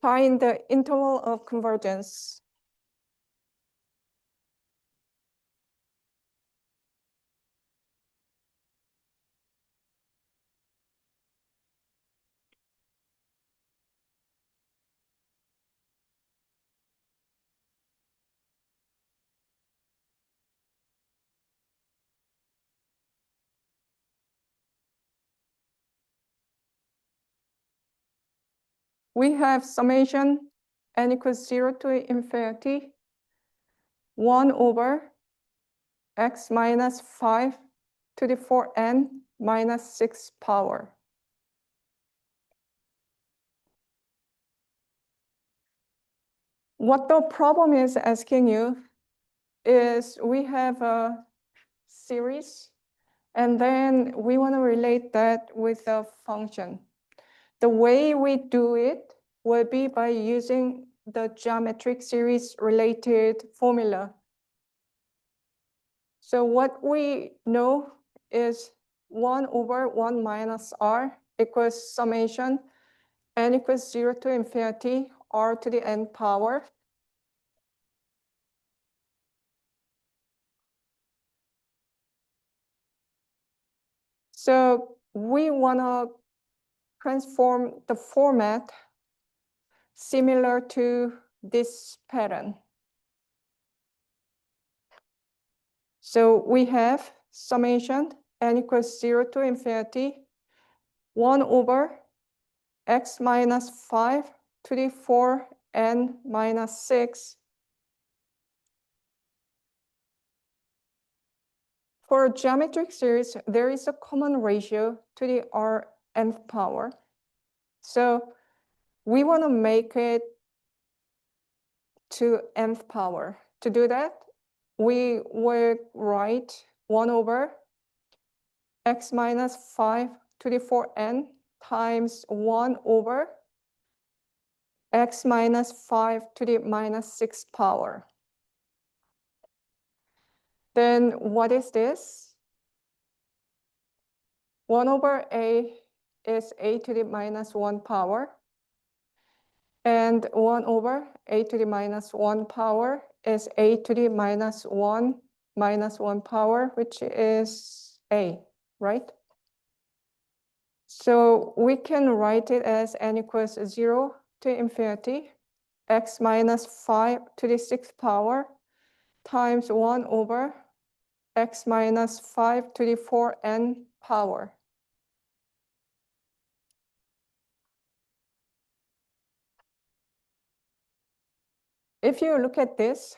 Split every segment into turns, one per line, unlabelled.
Find the interval of convergence. We have summation n equals 0 to infinity 1 over x minus 5 to the 4n minus 6 power. What the problem is asking you is we have a series, and then we want to relate that with a function. The way we do it will be by using the geometric series related formula. So what we know is 1 over 1 minus r equals summation n equals 0 to infinity r to the n power. So we want to transform the format similar to this pattern. So we have summation n equals 0 to infinity 1 over x minus 5 to the 4n minus 6. For a geometric series, there is a common ratio to the nth power. So we want to make it to nth power. To do that, we will write 1 over x minus 5 to the 4n times 1 over x minus 5 to the minus 6 power. Then what is this? 1 over a is a to the minus 1 power. And 1 over a to the minus 1 power is a to the minus 1 power, which is a, right? So we can write it as n equals 0 to infinity, x minus 5 to the 6th power times 1 over x minus 5 to the 4n power. If you look at this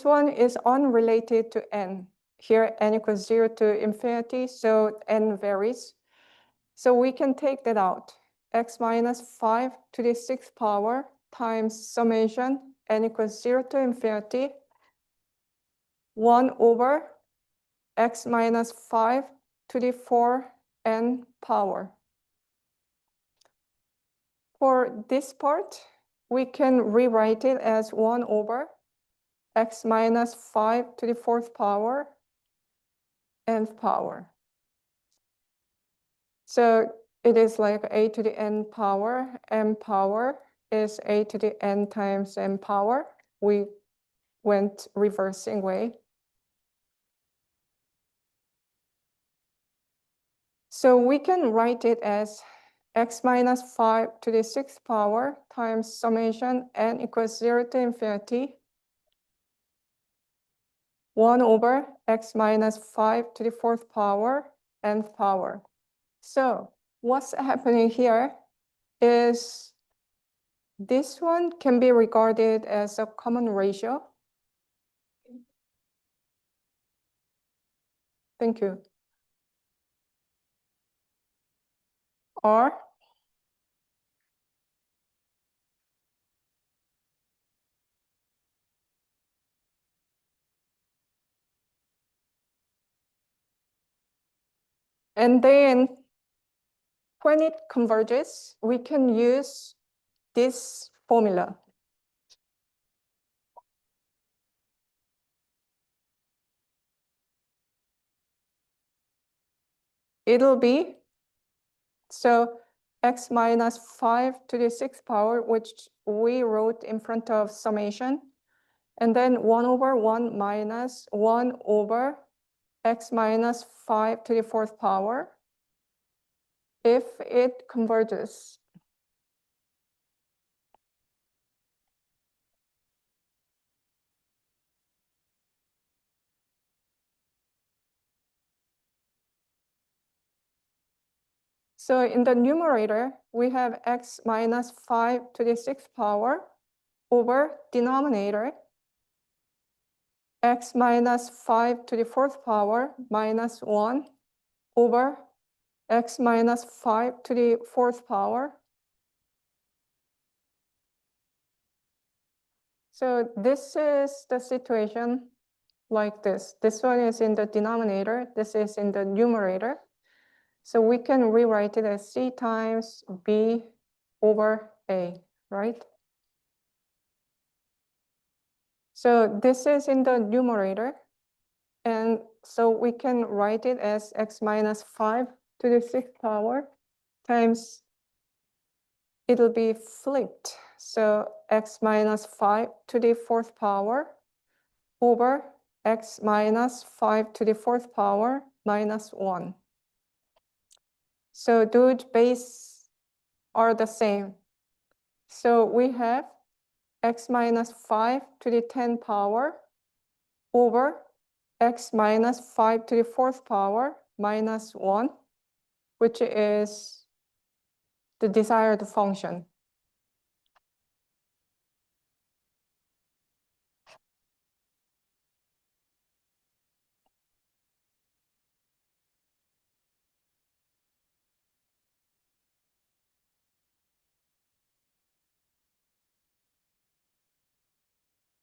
one is unrelated to n. Here, n equals 0 to infinity, so n varies. So we can take that out. X minus 5 to the 6th power times summation n equals 0 to infinity 1 over x minus 5 to the 4n power. For this part, we can rewrite it as 1 over x minus 5 to the 4th power nth power. So it is like a to the n power. M power is a to the n times m power. We went reversing way. So we can write it as x minus 5 to the 6th power times summation n equals 0 to infinity 1 over x minus 5 to the 4th power nth power. So what's happening here is this one can be regarded as a common ratio. Thank you. R and then when it converges, we can use this formula. It'll be, so x minus 5 to the 6th power, which we wrote in front of summation, and then 1 over 1 minus 1 over x minus 5 to the 4th power if it converges. So in the numerator, we have x minus 5 to the 6th power over denominator x minus 5 to the 4th power minus 1 over x minus 5 to the 4th power. So this is the situation like this. This one is in the denominator. This is in the numerator. So we can rewrite it as C times B over A, right? So this is in the numerator. And so we can write it as x minus 5 to the 6th power times, it'll be flipped. So x minus 5 to the 4th power over x minus 5 to the 4th power minus 1. So those base are the same. So we have x minus 5 to the 10th power over x minus 5 to the 4th power minus 1, which is the desired function.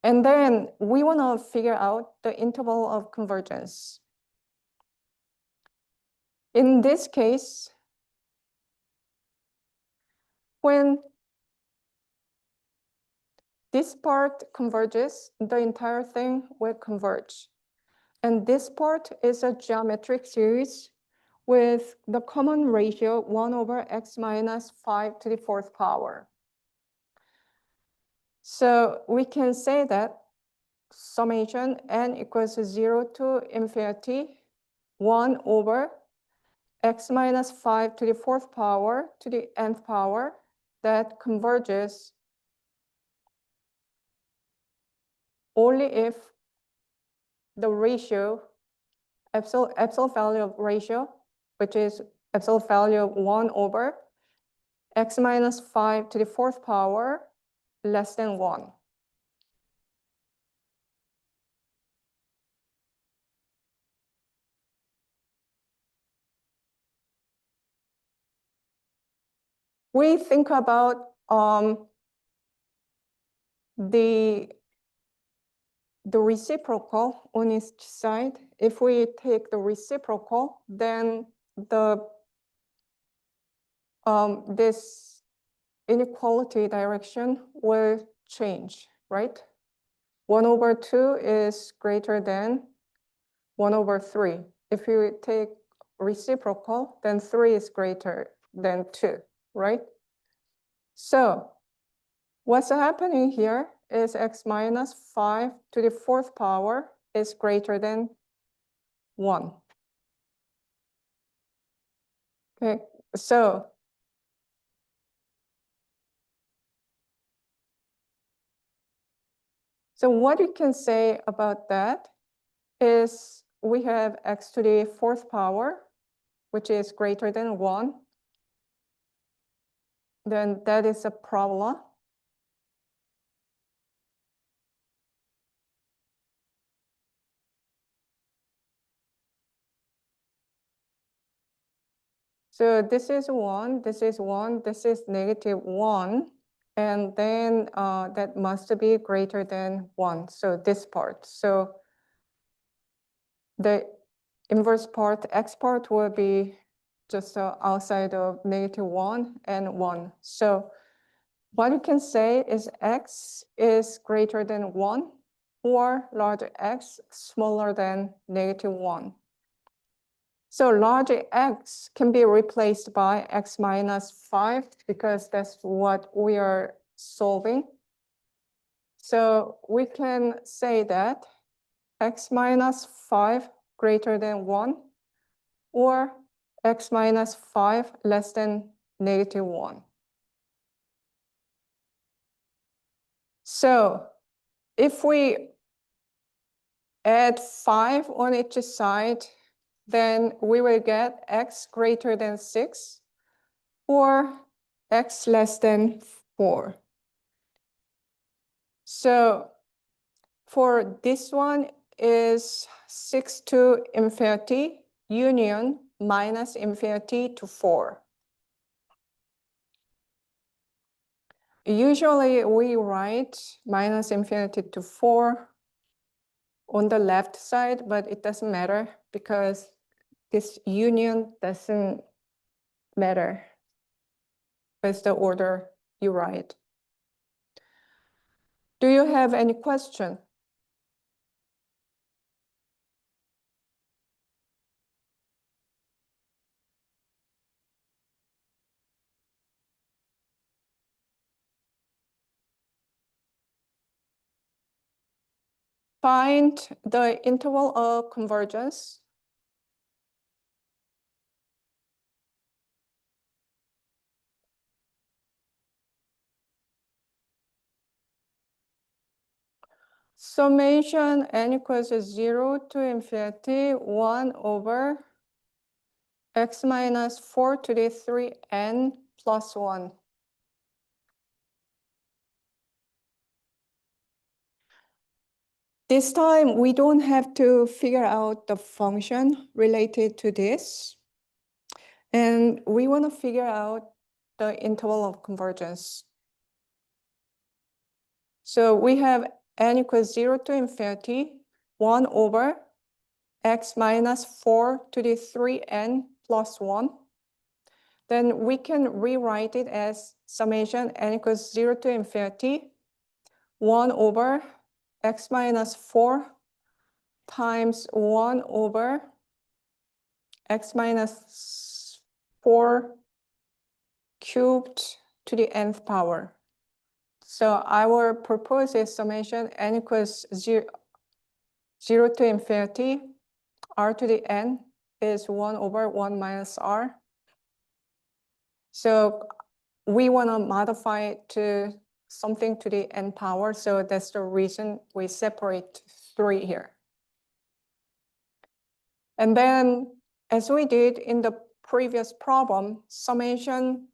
And then we want to figure out the interval of convergence. In this case, when this part converges, the entire thing will converge. And this part is a geometric series with the common ratio 1 over x minus 5 to the 4th power. So we can say that summation n equals 0 to infinity 1 over x minus 5 to the 4th power to the nth power that converges only if the ratio, absolute value of ratio, which is absolute value of 1 over x minus 5 to the 4th power less than 1. We think about the reciprocal on each side. If we take the reciprocal, then this inequality direction will change, right? 1 over 2 is greater than 1 over 3. If you take reciprocal, then 3 is greater than 2, right? So what's happening here is x minus 5 to the 4th power is greater than 1. Okay, so what we can say about that is we have x to the 4th power, which is greater than 1. Then that is a parabola. So this is 1, this is 1, this is negative 1. And then that must be greater than 1. So this part. So the inverse part, x part, will be just outside of negative 1 and 1. So what we can say is x is greater than 1 or larger x smaller than negative 1. So large x can be replaced by x minus 5 because that's what we are solving. So we can say that x minus 5 greater than 1 or x minus 5 less than -1. So if we add 5 on each side, then we will get x greater than 6 or x less than 4. So for this one is 6 to infinity union minus infinity to 4. Usually we write minus infinity to 4 on the left side, but it doesn't matter because this union doesn't matter with the order you write. Do you have any question? Find the interval of convergence. Summation n equals 0 to infinity 1 over x minus 4 to the 3n plus 1. This time, we don't have to figure out the function related to this. And we want to figure out the interval of convergence. So we have n equals 0 to infinity, 1 over x minus 4 to the 3n plus 1. Then we can rewrite it as summation n equals 0 to infinity, 1 over x minus 4 times 1 over x minus 4 cubed to the nth power. So our proposed is summation n equals 0 to infinity, r to the n is 1 over 1 minus r. So we want to modify it to something to the n power. So that's the reason we separate 3 here. And then as we did in the previous problem, summation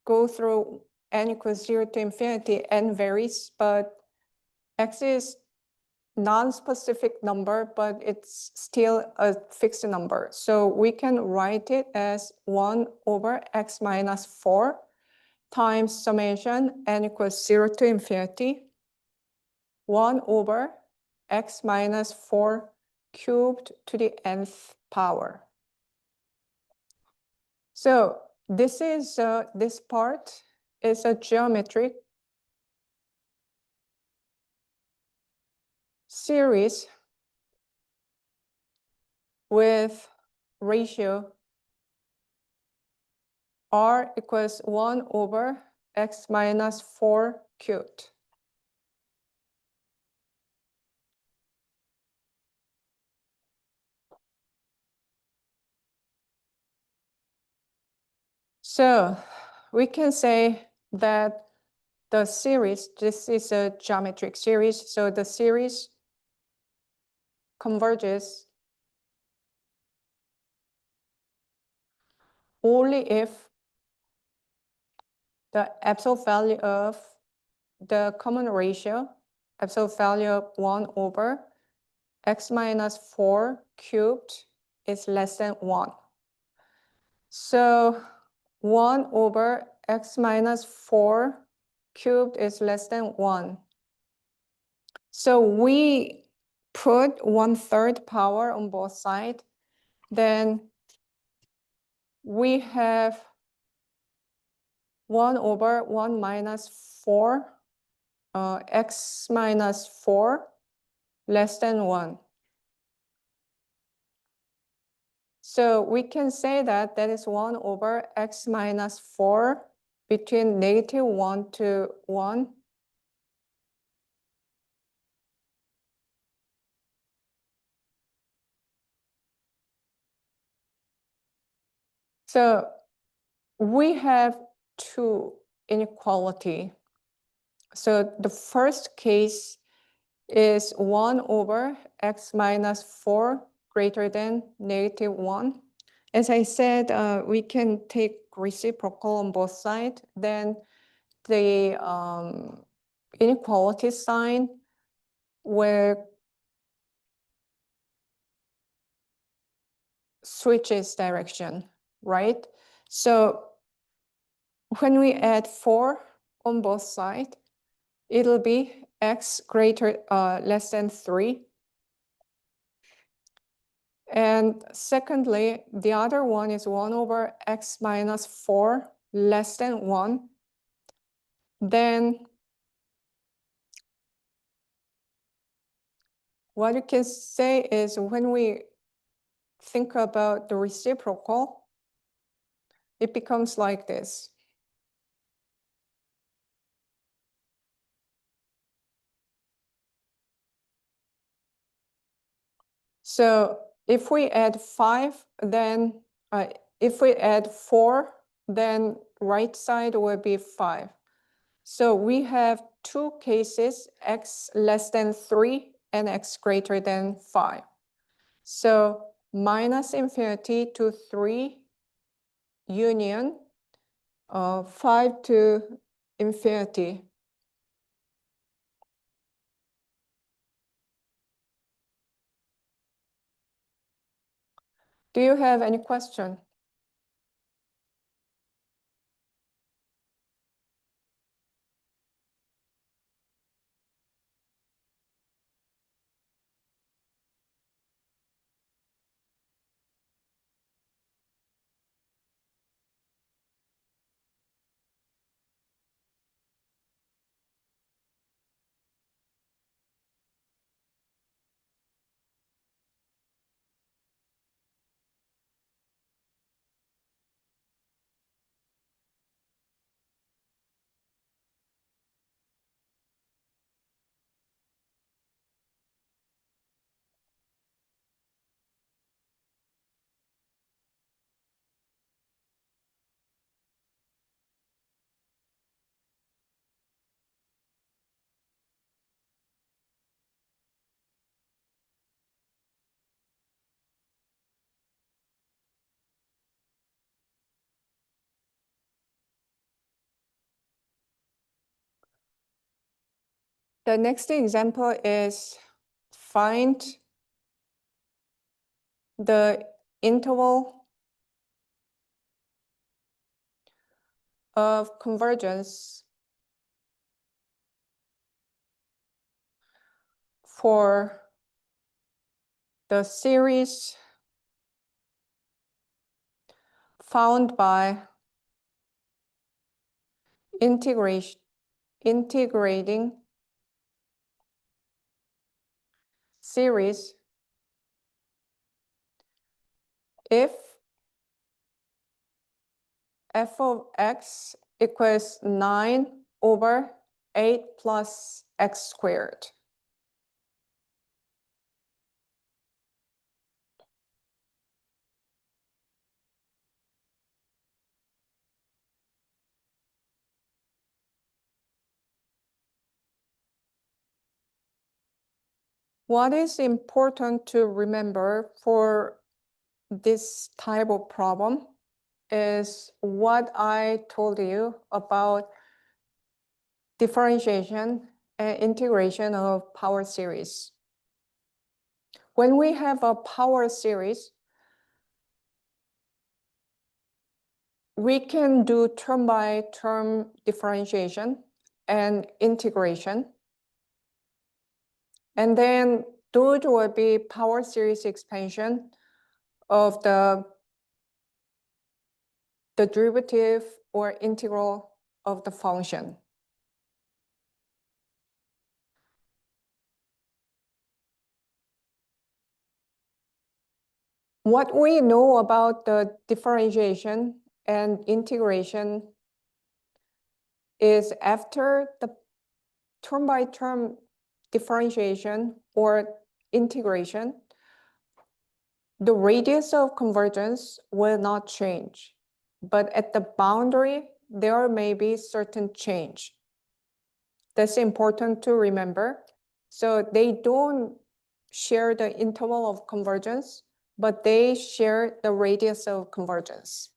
go through n equals 0 to infinity, n varies, but x is non-specific number, but it's still a fixed number. So we can write it as 1 over x minus 4 times summation n equals 0 to infinity, 1 over x minus 4 cubed to the nth power. So this part is a geometric series with ratio r equals 1 over x minus 4 cubed. So we can say that the series, this is a geometric series, so the series converges only if the absolute value of the common ratio, absolute value of 1 over x minus 4 cubed is less than 1. So 1 over x minus 4 cubed is less than 1. So we put 1/3 power on both sides. Then we have 1 over 1 minus 4, x minus 4 less than 1. So we can say that that is 1 over x minus 4 between -1 to 1. So we have two inequality. So the first case is 1 over x minus 4 greater than -1. As I said, we can take reciprocal on both sides. Then the inequality sign will switch its direction, right? So when we add 4 on both sides, it'll be x greater less than 3. And secondly, the other one is 1 over x minus 4 less than 1. Then what you can say is when we think about the reciprocal, it becomes like this. So if we add 5, then if we add 4, then right side will be 5. So we have two cases, x less than 3 and x greater than 5. So minus infinity to 3 union 5 to infinity. Do you have any question? The next example is find the interval of convergence for the series found by integrating series if f of x equals 9 over 8 plus x squared. What is important to remember for this type of problem is what I told you about differentiation and integration of power series. When we have a power series, we can do term by term differentiation and integration. And then those will be power series expansion of the derivative or integral of the function. What we know about the differentiation and integration is after the term-by-term differentiation or integration, the radius of convergence will not change. But at the boundary, there may be certain change. That's important to remember. So they don't share the interval of convergence, but they share the radius of convergence.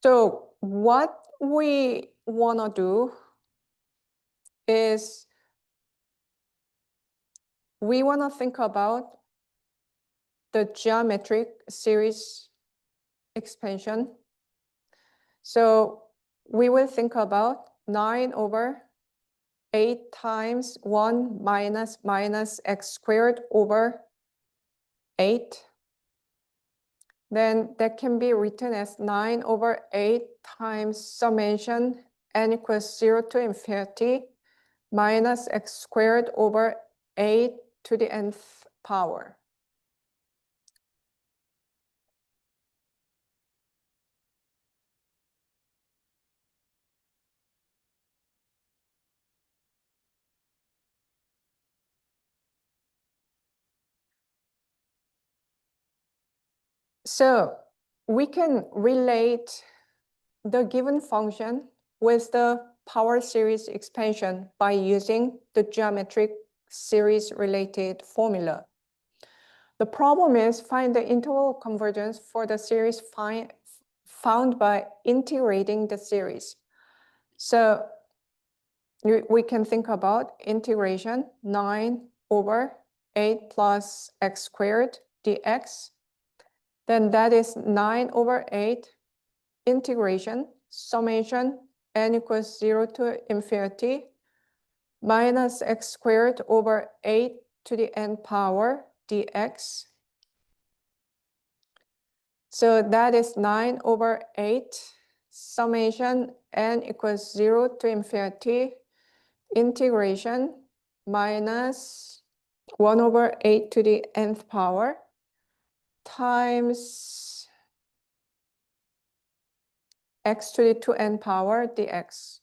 So what we want to do is we want to think about the geometric series expansion. So we will think about 9/8 times 1 minus x squared over 8. Then that can be written as 9/8 times summation n equals 0 to infinity minus x squared over 8 to the nth power. So we can relate the given function with the power series expansion by using the geometric series related formula. The problem is find the interval convergence for the series found by integrating the series. So we can think about integration 9/8 plus x squared dx. Then that is 9/8 integration summation n equals 0 to infinity minus x squared over 8 to the n power dx. So that is 9/8 summation n equals 0 to infinity integration minus 1/8 to the nth power times x to the 2n power dx.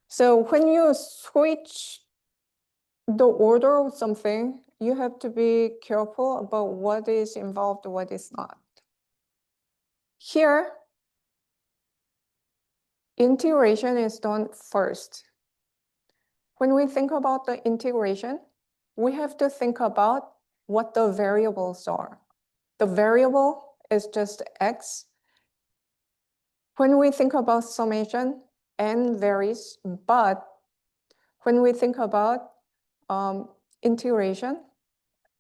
So when you switch the order of something, you have to be careful about what is involved, what is not. Here, integration is done first. When we think about the integration, we have to think about what the variables are. The variable is just x. When we think about summation, n varies, but when we think about integration,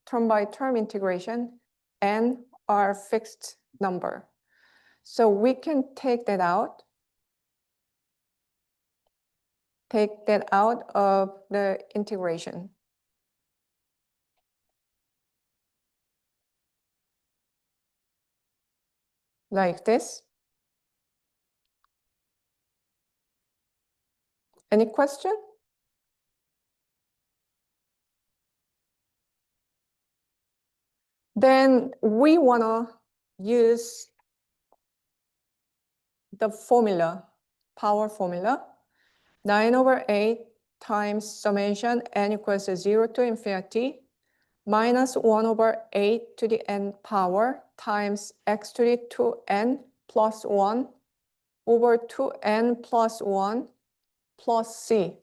term-by-term integration, n are fixed number. So we can take that out of the integration. Like this. Any question? Then we want to use the formula, power formula, 9/8 times summation n equals 0 to infinity minus 1/8 to the n power times x to the 2n plus 1 over 2n plus 1 plus c.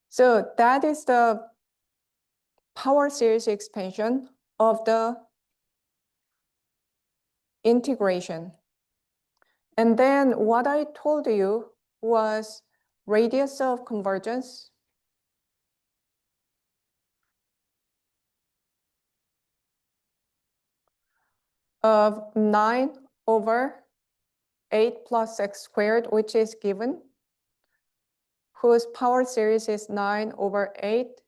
So that is the power series expansion of the integration. And then what I told you was radius of convergence of 9/8 plus x squared, which is given, whose power series is 9/8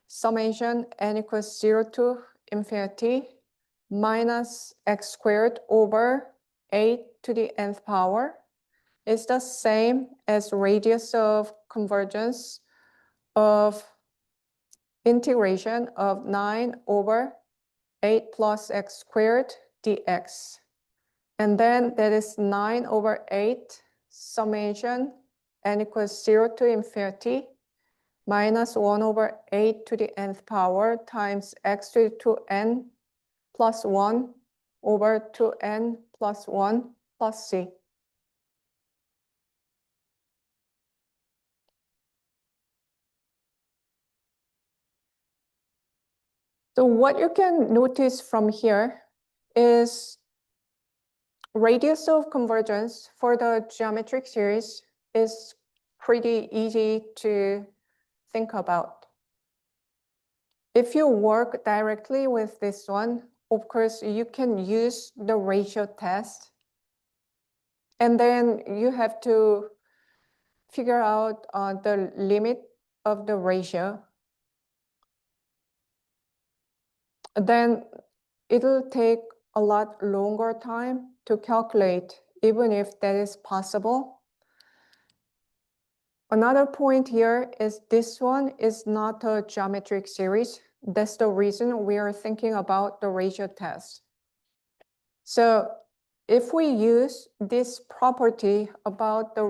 summation n equals 0 to infinity minus x squared over 8 to the nth power is the same as radius of convergence of integration of 9/8 plus x squared dx. And then that is 9/8 summation n equals 0 to infinity minus 1/8 to the nth power times x to the 2n plus 1 over 2n plus 1 plus c. So what you can notice from here is radius of convergence for the geometric series is pretty easy to think about. If you work directly with this one, of course, you can use the ratio test. And then you have to figure out the limit of the ratio. Then it'll take a lot longer time to calculate, even if that is possible. Another point here is this one is not a geometric series. That's the reason we are thinking about the ratio test. So if we use this property about the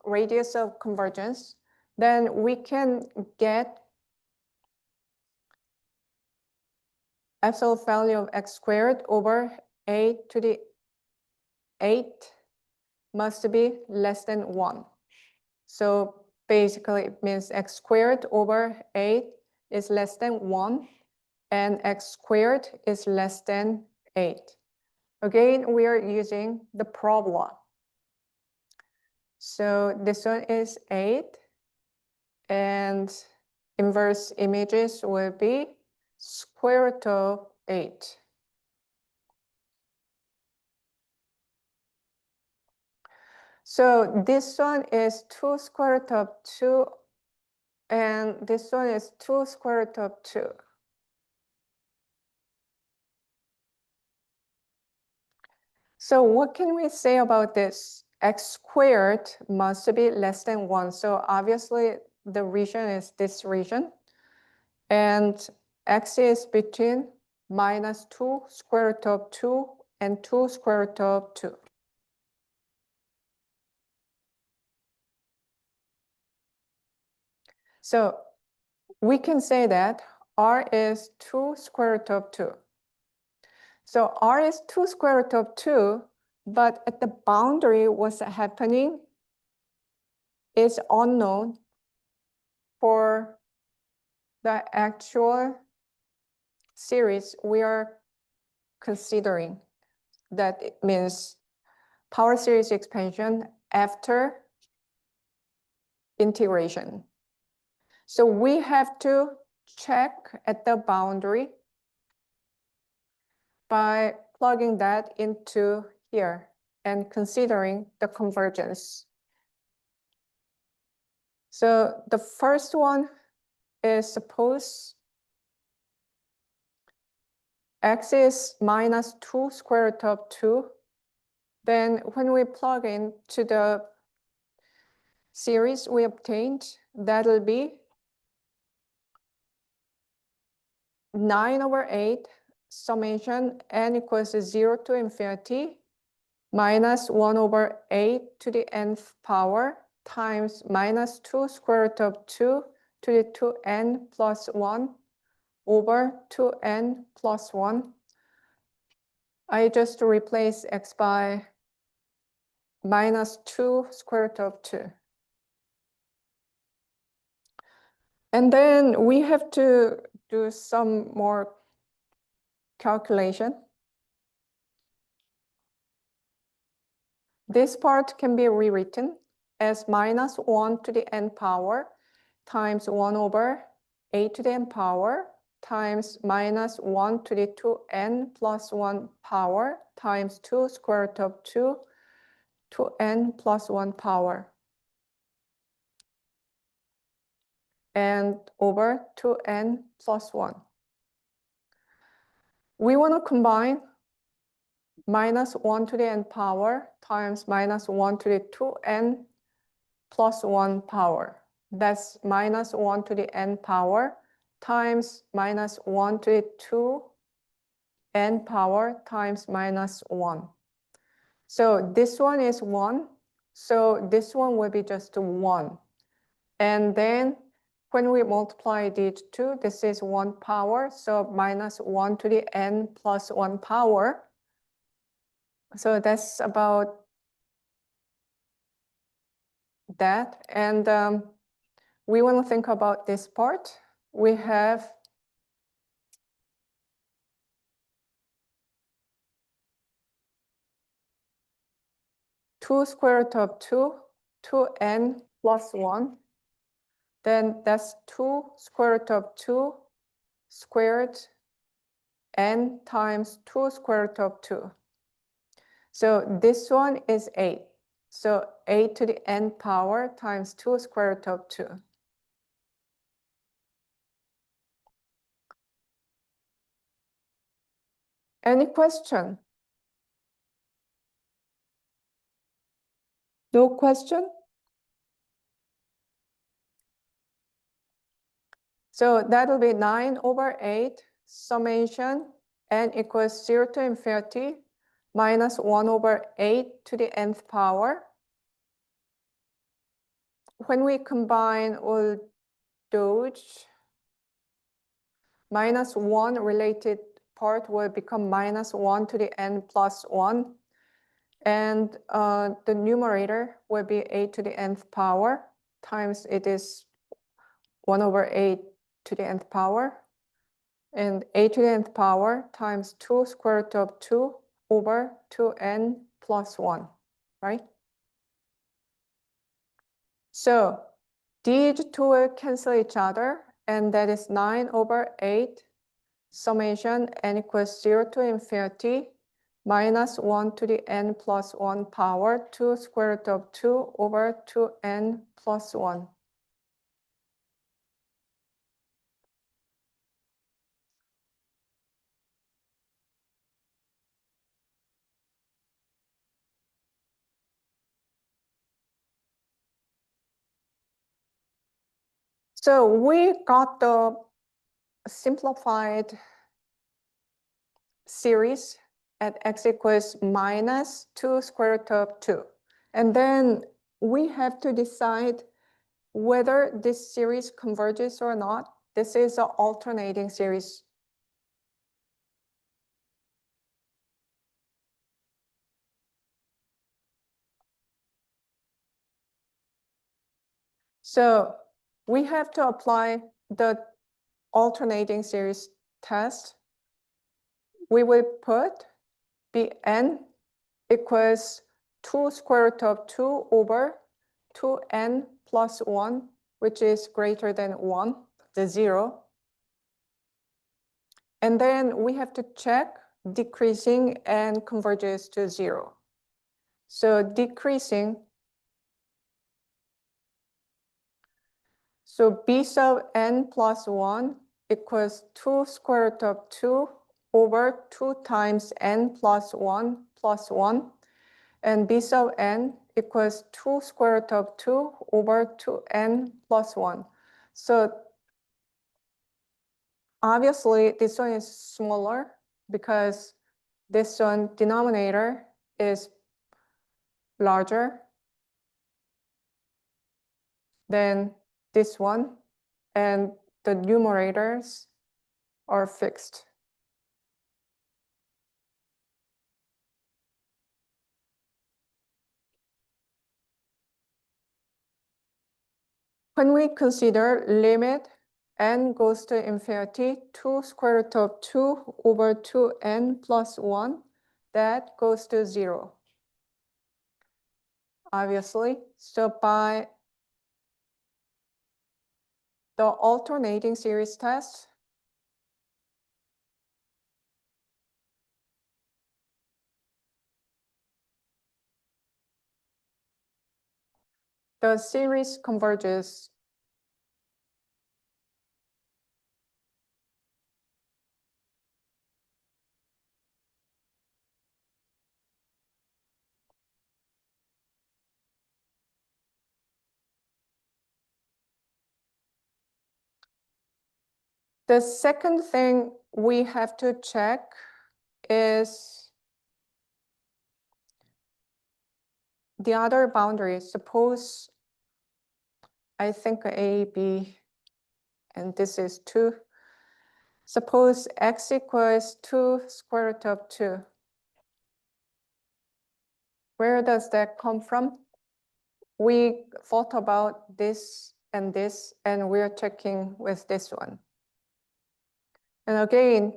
radius of convergence, then we can get absolute value of x squared over 8 to the 8 must be less than 1. So basically it means x squared over 8 is less than 1 and x squared is less than 8. Again, we are using the parabola. So this one is 8 and inverse images will be square root of 8. So this one is 2 square root of 2 and this one is 2 square root of 2. So what can we say about this? X squared must be less than 1. So obviously the region is this region. And x is between minus 2 square root of 2 and 2 square root of 2. So we can say that r is 2 square root of 2. So r is 2 square root of 2, but at the boundary, what's happening is unknown for the actual series we are considering. That it means power series expansion after integration. So we have to check at the boundary by plugging that into here and considering the convergence. So the first one is suppose x is minus 2 square root of 2. Then when we plug into the series we obtained, that'll be 9/8 summation n equals 0 to infinity minus 1/8 to the nth power times minus 2 square root of 2 to the 2n plus 1 over 2n plus 1. I just replace x by minus 2 square root of 2. And then we have to do some more calculation. this part can be rewritten as minus 1 to the n power times 1 over a to the n power times minus 1 to the 2n plus 1 power times 2 square root of 2 to n plus 1 power and over 2n plus 1. We want to combine minus 1 to the n power times minus 1 to the 2n plus 1 power. That's minus 1 to the n power times minus 1 to the 2n power times minus 1. So this one is 1. So this one will be just 1. And then when we multiply these two, this is 1 power. So minus 1 to the n plus 1 power. So that's about that. And we want to think about this part. We have two square root of 2 to n plus 1. Then that's 2 square root of 2 squared n times 2 square root of 2. So this one is 8. So 8 to the n power times 2 square root of 2. Any question? No question? So that will be 9 over 8 summation n equals 0 to infinity minus 1 over 8 to the nth power. When we combine all those, minus 1 related part will become minus 1 to the n plus 1. And the numerator will be 8 to the nth power times it is 1 over 8 to the nth power. And 8 to the nth power times 2 square root of 2 over 2n plus 1, right? So these two will cancel each other, and that is 9 over 8 summation n equals 0 to infinity minus 1 to the n plus 1 power 2 square root of 2 over 2n plus 1. So we got the simplified series at x equals minus 2 square root of 2. And then we have to decide whether this series converges or not. This is an alternating series. So we have to apply the alternating series test. We will put Bn equals 2 square root of 2 over 2n plus 1, which is greater than 1, the 0. And then we have to check decreasing and converges to 0. So decreasing, so b sub n plus 1 equals 2 square root of 2 over 2 times n plus 1 plus 1. And b sub n equals 2 square root of 2 over 2n plus 1. So obviously this one is smaller because this one denominator is larger than this one, and the numerators are fixed. When we consider limit n goes to infinity, 2 square root of 2 over 2n plus 1, that goes to 0. obviously. So by the alternating series test, the series converges. The second thing we have to check is the other boundary. Suppose I think A, B, and this is 2. Suppose x equals 2 square root of 2. Where does that come from? We thought about this, and we're checking with this one. And again,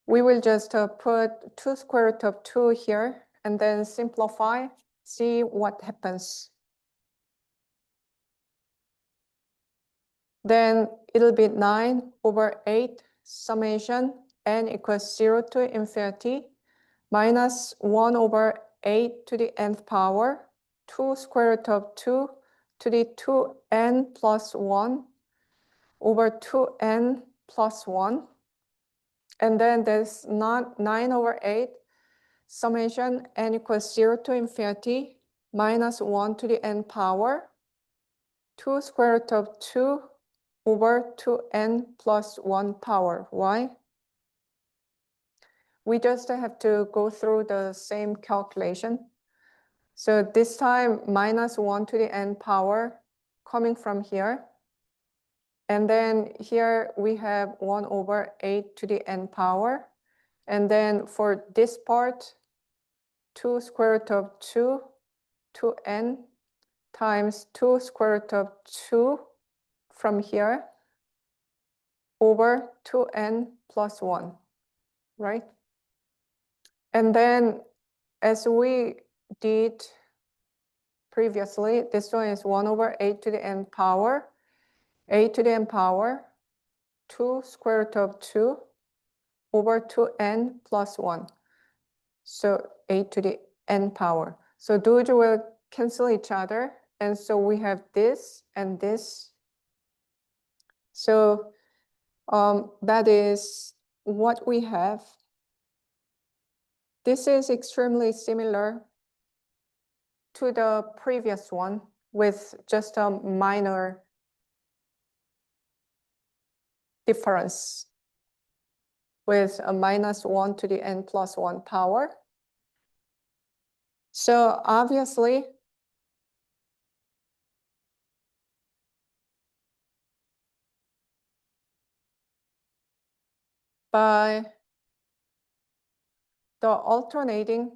we will just put 2 square root of 2 here, and then simplify, see what happens. Then it'll be 9 over 8 summation n equals 0 to infinity minus 1 over 8 to the nth power, 2 square root of 2 to the 2n plus 1 over 2n plus 1. And then there's not 9 over 8 summation n equals 0 to infinity minus 1 to the n power, 2 square root of 2 over 2n plus 1 power. Why? We just have to go through the same calculation. So this time minus 1 to the n power coming from here. And then here we have 1 over 8 to the n power. And then for this part, 2 square root of 2 to n times 2 square root of 2 from here over 2n plus 1, right? And then as we did previously, this one is 1 over 8 to the n power, 8 to the n power, 2 square root of 2 over 2n plus 1. So 8 to the n power. So those will cancel each other. And so we have this and this. So that is what we have. This is extremely similar to the previous one with just a minor difference with a minus 1 to the n plus 1 power. So obviously, by the alternating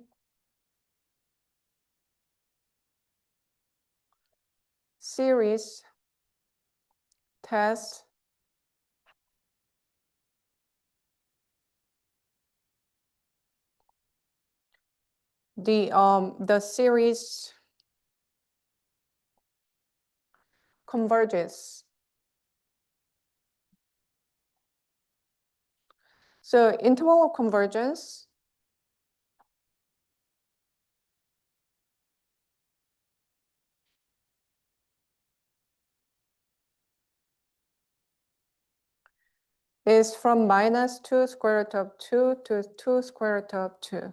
series test, the series converges. So interval of convergence is from minus 2 square root of 2 to 2 square root of 2.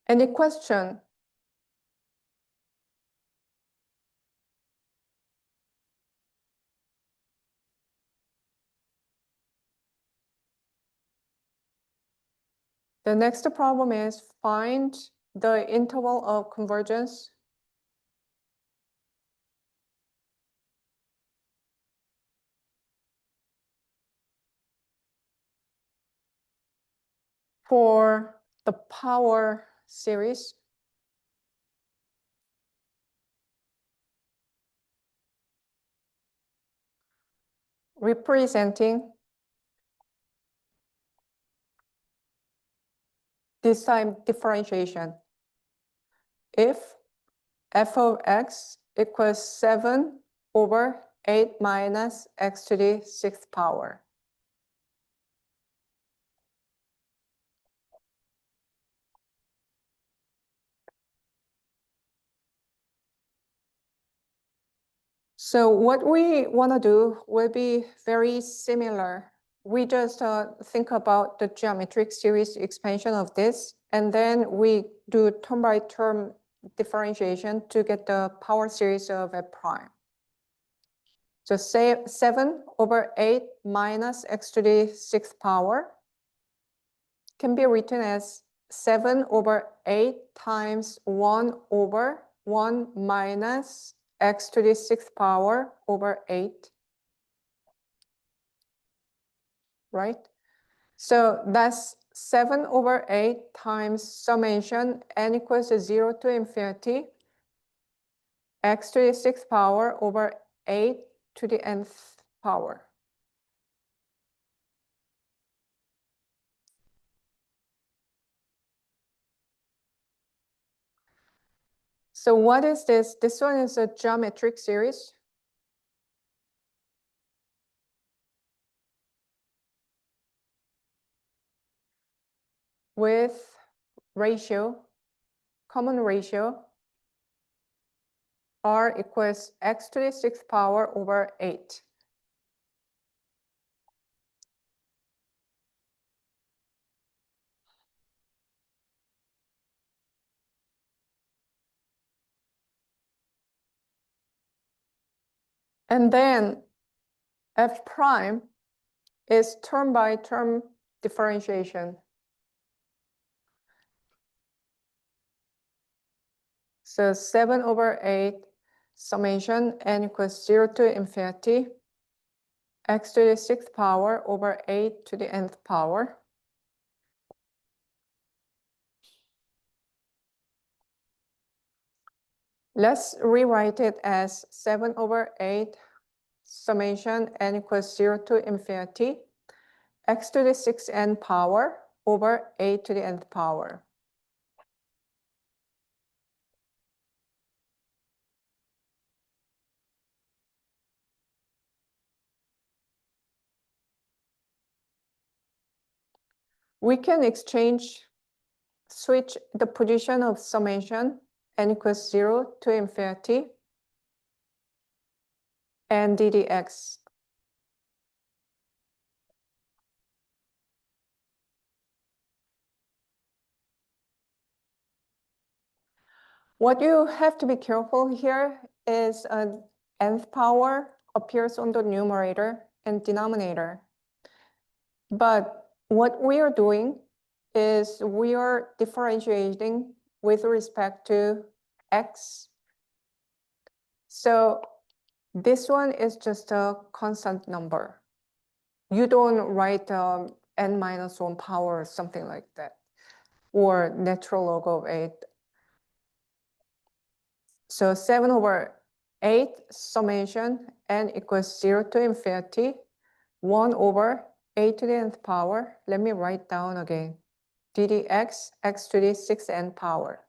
Any question? The next problem is find the interval of convergence for the power series. representing this time differentiation. If f of x equals 7 over 8 minus x to the 6th power. So what we want to do will be very similar. We just think about the geometric series expansion of this, and then we do term by term differentiation to get the power series of f prime. So say 7 over 8 minus x to the 6th power can be written as 7 over 8 times 1 over 1 minus x to the 6th power over 8, right? So that's 7 over 8 times summation n equals 0 to infinity x to the 6th power over 8 to the nth power. So what is this? This one is a geometric series. With ratio, common ratio, r equals x to the 6th power over 8. And then f prime is term by term differentiation. So 7 over 8 summation n equals 0 to infinity x to the 6th power over 8 to the nth power. Let's rewrite it as 7 over 8 summation n equals 0 to infinity x to the 6th n power over 8 to the nth power. We can switch the position of summation n equals 0 to infinity and ddx. What you have to be careful here is an nth power appears on the numerator and denominator. But what we are doing is we are differentiating with respect to x. So this one is just a constant number. You don't write n minus 1 power or something like that, or natural log of 8. So 7 over 8 summation n equals 0 to infinity 1 over 8 to the nth power. Let me write down again. ddx x to the 6th n power.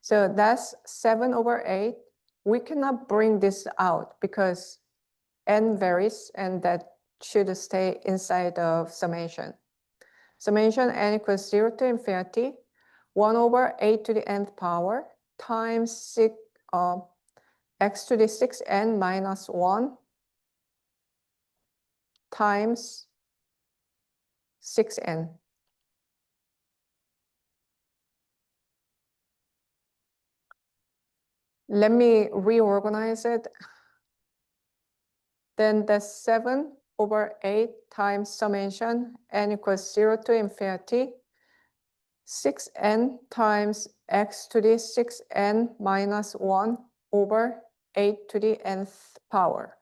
So that's 7 over 8. We cannot bring this out because n varies and that should stay inside of summation. Summation n equals 0 to infinity 1 over 8 to the nth power times x to the 6th n minus 1 times 6n. Let me reorganize it. Then that's 7 over 8 times summation n equals 0 to infinity 6n times x to the 6n minus 1 over 8 to the nth power.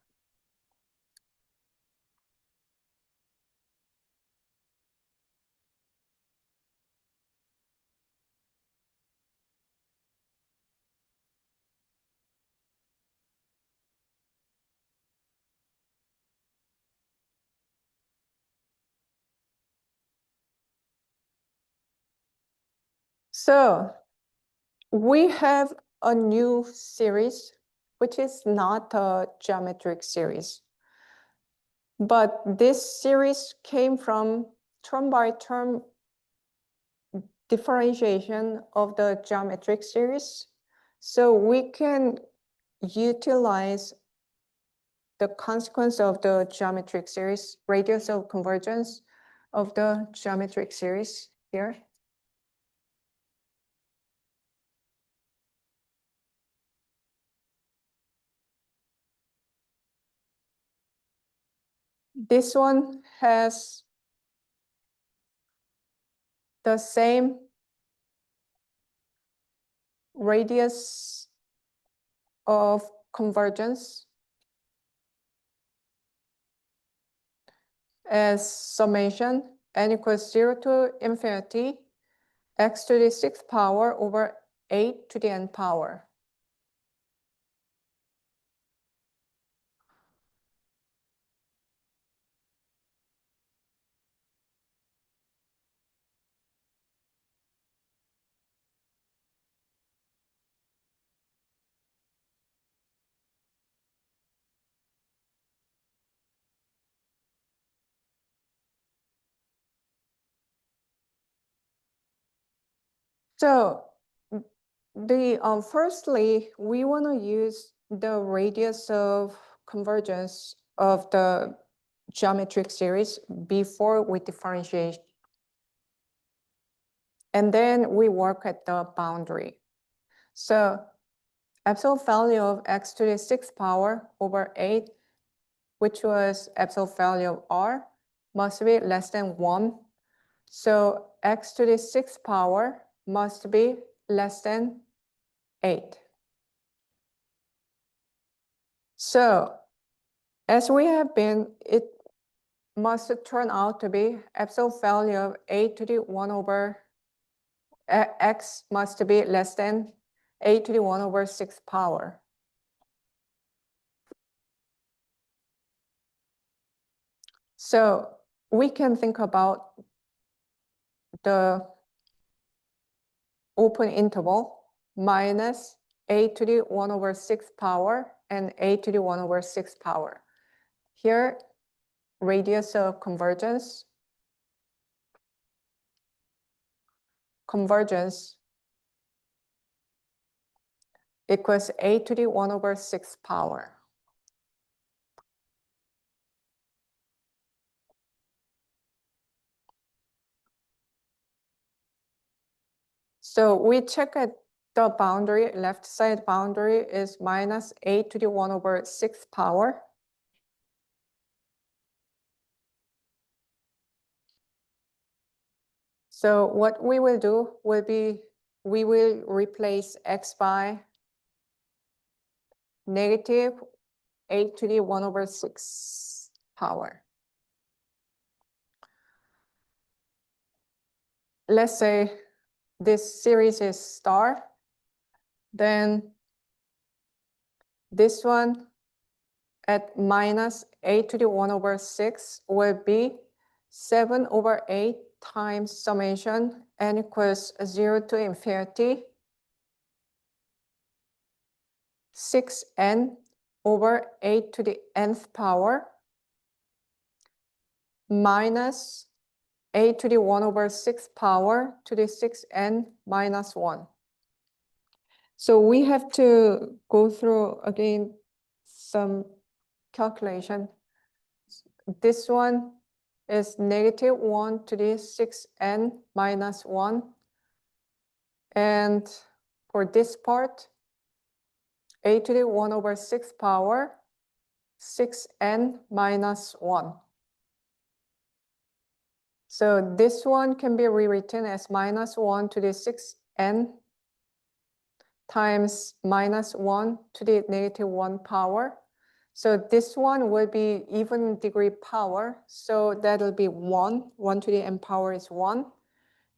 So we have a new series, which is not a geometric series. But this series came from term-by-term differentiation of the geometric series. So we can utilize the consequence of the geometric series, radius of convergence of the geometric series here. This one has the same radius of convergence as summation n equals 0 to infinity x to the 6th power over 8 to the n power. So firstly, we want to use the radius of convergence of the geometric series before we differentiate. And then we work at the boundary. So absolute value of x to the 6th power over 8, which was absolute value of r, must be less than 1. So x to the 6th power must be less than 8. So as we have been, it must turn out to be absolute value of 8 to the 1 over x must be less than 8 to the 1 over 6th power. So we can think about the open interval minus 8 to the 1 over 6th power and 8 to the 1 over 6th power. Here, radius of convergence equals 8 to the 1 over 6th power. So we check at the boundary, left side boundary is minus 8 to the 1 over 6th power. So what we will do will be, we will replace x by negative 8 to the 1 over 6 power. Let's say this series is star, then this one at minus 8 to the 1 over 6 will be 7 over 8 times summation n equals 0 to infinity 6n over 8 to the nth power minus 8 to the 1 over 6th power to the 6n minus 1. So we have to go through again some calculation. This one is negative 1 to the 6n minus 1. And for this part, 8 to the 1 over 6th power, 6n minus 1. So this one can be rewritten as minus 1 to the 6n times minus 1 to the negative 1 power. So this one will be even degree power. So that'll be 1. 1 to the n power is 1.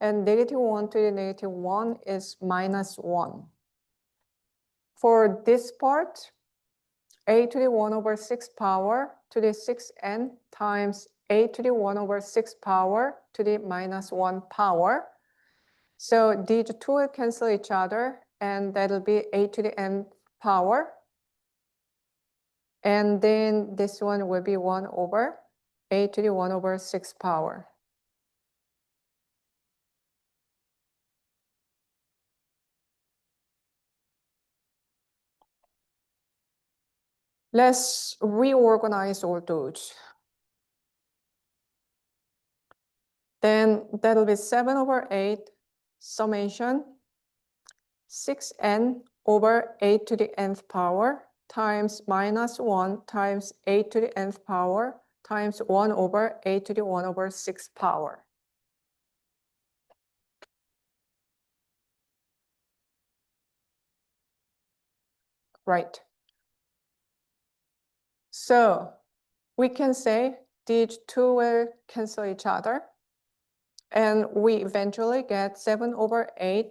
And negative 1 to the negative 1 is minus 1. For this part, a to the 1 over 6 power to the 6n times a to the 1 over 6 power to the minus 1 power. So these two will cancel each other, and that'll be a to the n power. And then this one will be 1 over a to the 1 over 6 power. Let's reorganize all those. Then that'll be 7 over 8 summation 6n over a to the nth power times minus 1 times a to the nth power times 1 over a to the 1 over 6 power. Right. So we can say these two will cancel each other, and we eventually get 7 over 8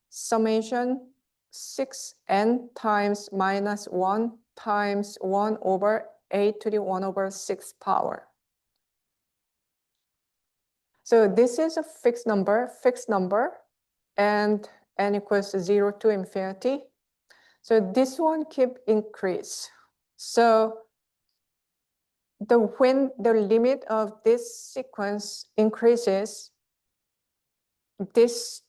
summation 6n times minus 1 times 1 over a to the 1 over 6 power. So this is a fixed number, and n equals 0 to infinity. So this one keep increase. So when the limit of this sequence increases, this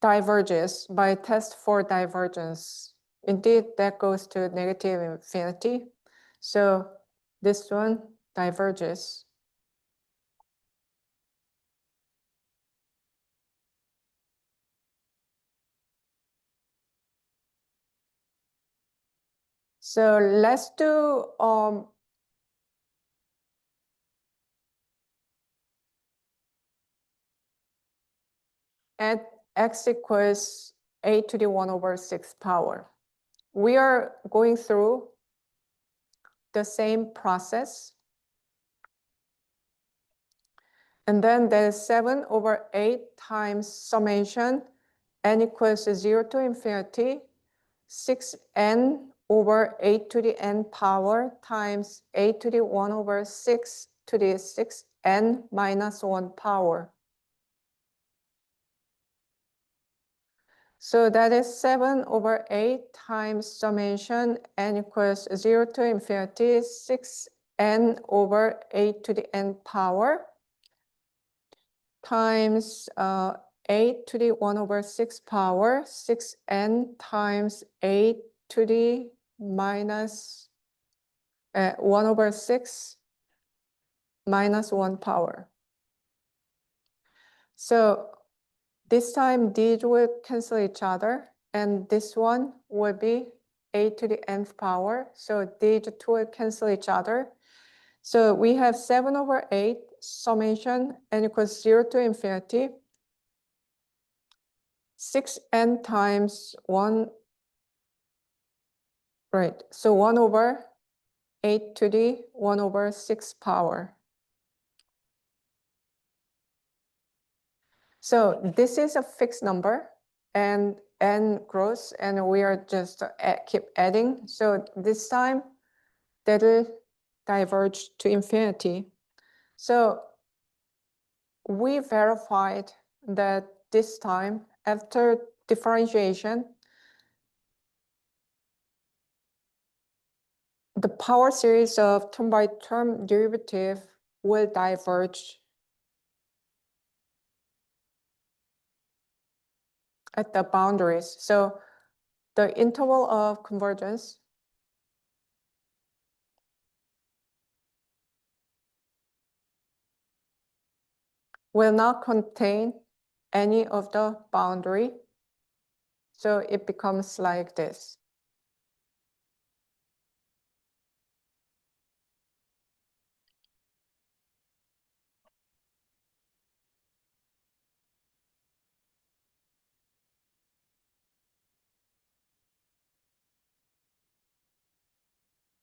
diverges by test for divergence. Indeed, that goes to negative infinity. So this one diverges. So let's do at x equals a to the 1 over 6 power. We are going through the same process. And then there's 7 over 8 times summation n equals 0 to infinity 6n over a to the n power times a to the 1 over 6 to the 6n minus 1 power. So that is 7 over 8 times summation n equals 0 to infinity 6n over a to the n power times 8 to the 1 over 6 power 6n times 8 to the minus 1 over 6 minus 1 power. So this time these will cancel each other, and this one will be a to the nth power. So these two will cancel each other. So we have 7 over 8 summation n equals 0 to infinity 6n times 1, right? So 1 over 8 to the 1 over 6 power. So this is a fixed number, and n grows, and we are just keep adding. So this time that'll diverge to infinity. So we verified that this time after differentiation, the power series of term by term derivative will diverge at the boundaries. So the interval of convergence will not contain any of the boundary. So it becomes like this.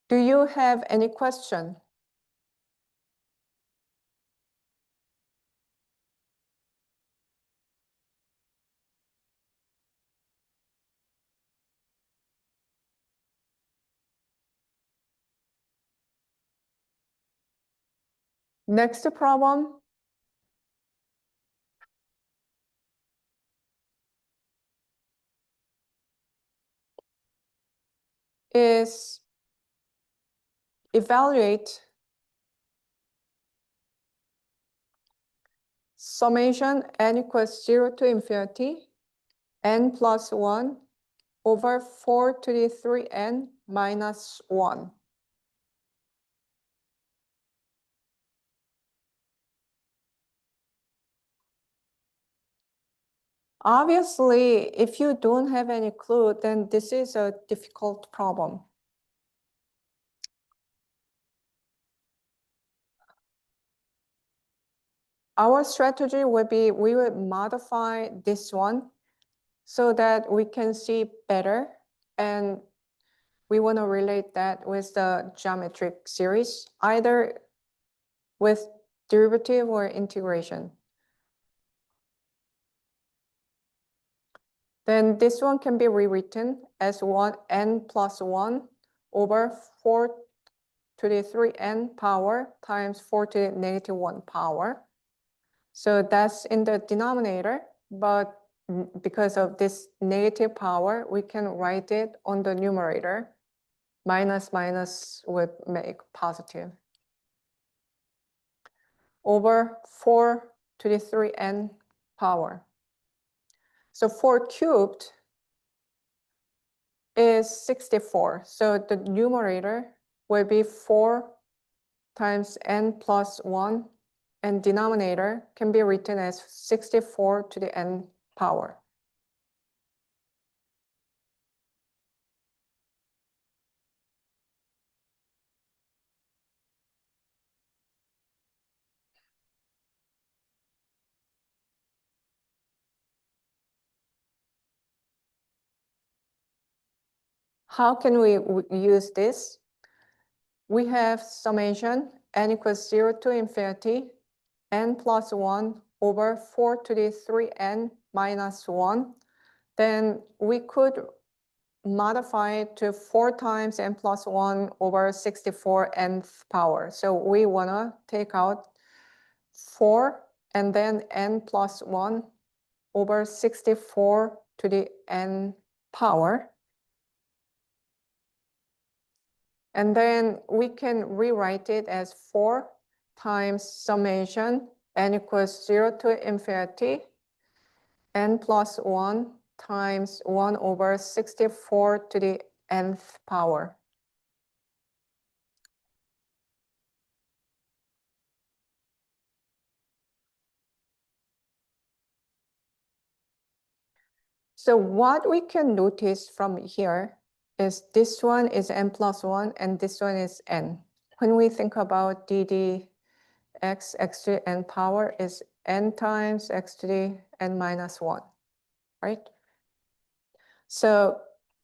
Do you have any question? Next problem. is evaluate summation n equals 0 to infinity n plus 1 over 4 to the 3n minus 1. Obviously, if you don't have any clue, then this is a difficult problem. Our strategy would be we would modify this one so that we can see better, and we want to relate that with the geometric series, either with derivative or integration. Then this one can be rewritten as 1n plus 1 over 4 to the 3n power times 4 to the negative 1 power. So that's in the denominator, but because of this negative power, we can write it on the numerator. Minus minus would make positive. Over 4 to the 3n power. So 4 cubed is 64. So the numerator will be 4 times n plus 1, and denominator can be written as 64 to the n power. How can we use this? We have summation n equals 0 to infinity n plus 1 over 4 to the 3n minus 1. Then we could modify it to 4 times n plus 1 over 64 nth power. So we want to take out 4 and then n plus 1 over 64 to the n power. And then we can rewrite it as 4 times summation n equals 0 to infinity n plus 1 times 1 over 64 to the nth power. So what we can notice from here is this one is n plus 1 and this one is n. When we think about dd x to the n power is n times x to the n minus 1, right? So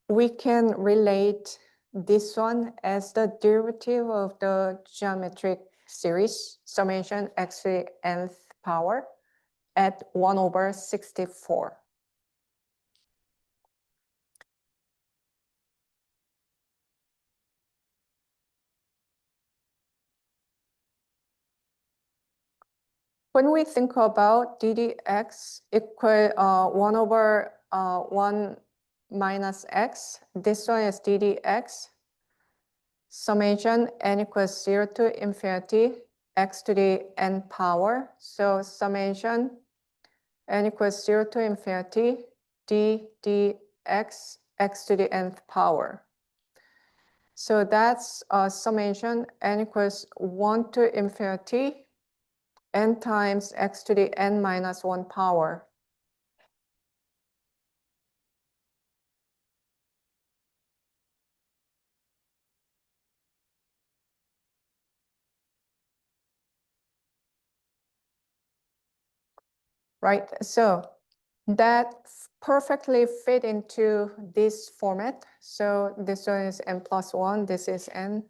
we can relate this one as the derivative of the geometric series summation x to the nth power at 1 over 64. When we think about ddx equal 1 over 1 minus x, this one is ddx summation n equals 0 to infinity x to the n power. So summation n equals 0 to infinity d dx x to the nth power. So that's summation n equals 1 to infinity n times x to the n minus 1 power. Right, so that perfectly fit into this format. So this one is n plus 1, this is n.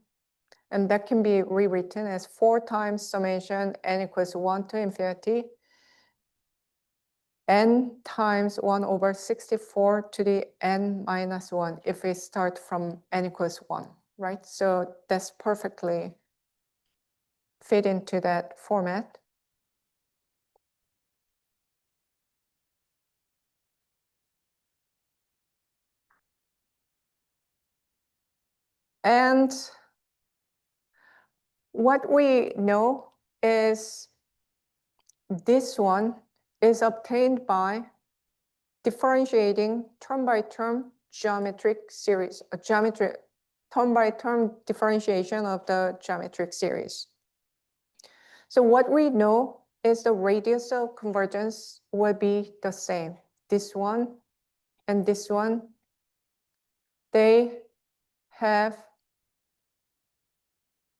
And that can be rewritten as 4 times summation n equals 1 to infinity n times 1 over 64 to the n minus 1 if we start from n equals 1, right? So that's perfectly fit into that format. And what we know is this one is obtained by differentiating term by term geometric series, a geometric term by term differentiation of the geometric series. So what we know is the radius of convergence will be the same. This one and this one, they have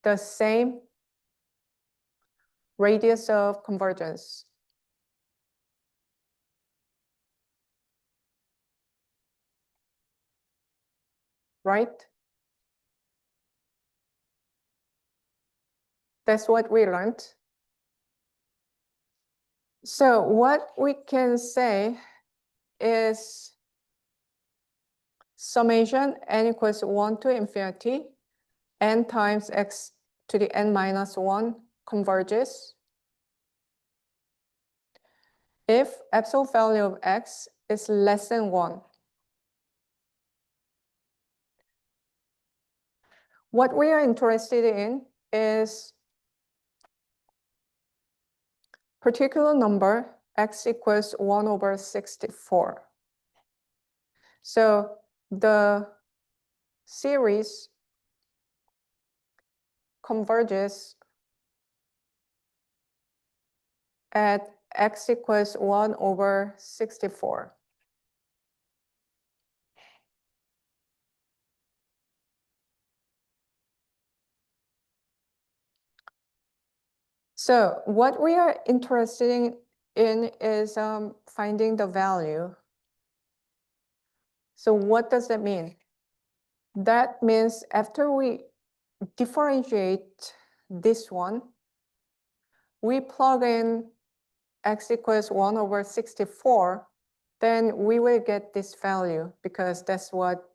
the same radius of convergence. Right? That's what we learned. So what we can say is summation n equals 1 to infinity, n times x to the n minus 1 converges if absolute value of x is less than 1. What we are interested in is particular number x equals 1 over 64. So the series converges at x equals 1 over 64. So what we are interested in is finding the value. So what does that mean? That means after we differentiate this one, we plug in x equals 1 over 64, then we will get this value because that's what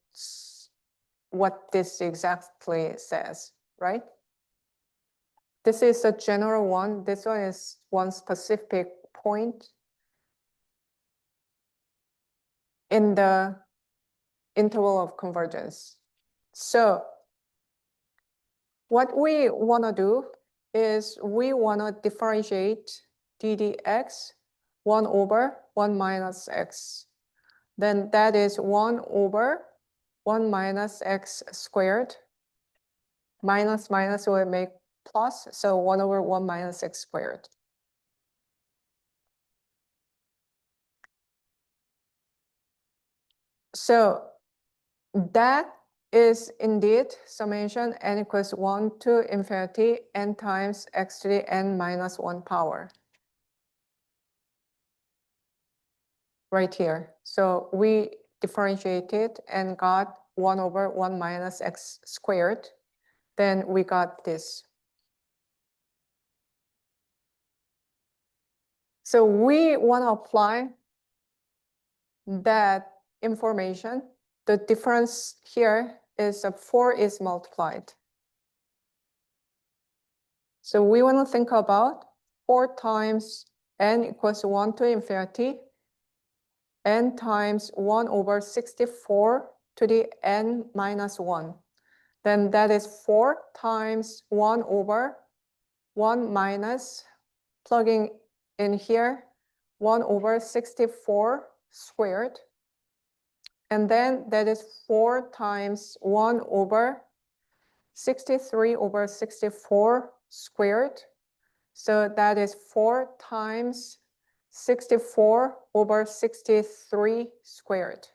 this exactly says, right? This is a general one. This one is one specific point in the interval of convergence. So what we want to do is we want to differentiate ddx 1 over 1 minus x. Then that is 1 over 1 minus x squared. Minus minus will make plus, so 1 over 1 minus x squared. So that is indeed summation n equals 1 to infinity n times x to the n minus 1 power. Right here. So we differentiated and got 1 over 1 minus x squared. Then we got this. So we want to apply that information. The difference here is 4 is multiplied. So we want to think about 4 times n equals 1 to infinity, n times 1 over 64 to the n minus 1. Then that is 4 times 1 over 1 minus, plugging in here, 1 over 64 squared. And then that is 4 times 1 over 63 over 64 squared. So that is 4 times 64 over 63 squared.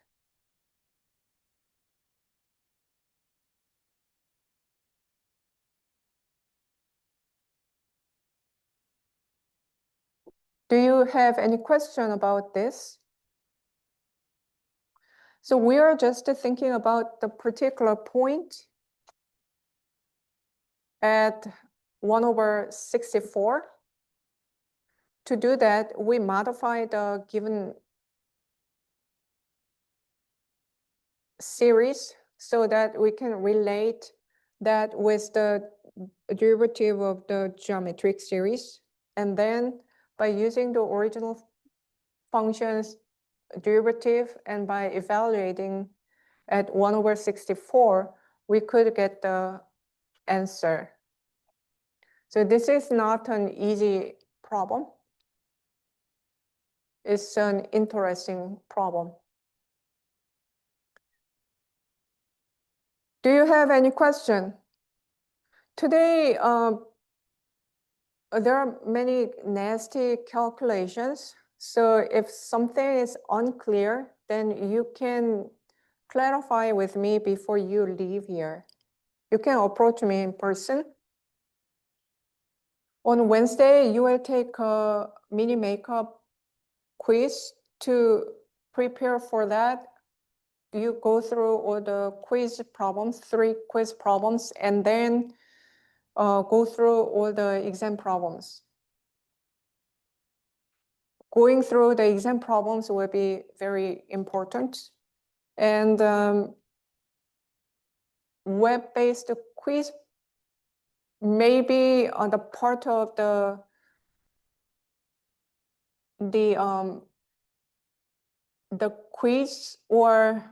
Do you have any question about this? So we are just thinking about the particular point at 1 over 64. To do that, we modify the given series so that we can relate that with the derivative of the geometric series. And then by using the original function's derivative and by evaluating at 1 over 64, we could get the answer. So this is not an easy problem. It's an interesting problem. Do you have any question? Today, there are many nasty calculations. So if something is unclear, then you can clarify with me before you leave here. You can approach me in person. On Wednesday, you will take a mini makeup quiz. To prepare for that, you go through all the quiz problems, 3 quiz problems, and then go through all the exam problems. Going through the exam problems will be very important. And web-based quiz may be on the part of the quiz, or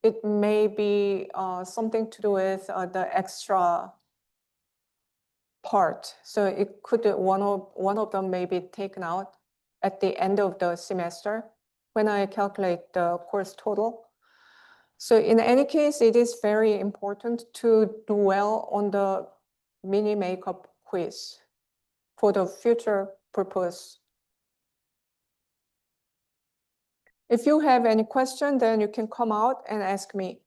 it may be something to do with the extra part. So it could, one of them may be taken out at the end of the semester when I calculate the course total. So in any case, it is very important to do well on the mini makeup quiz for the future purpose. If you have any question, then you can come out and ask me.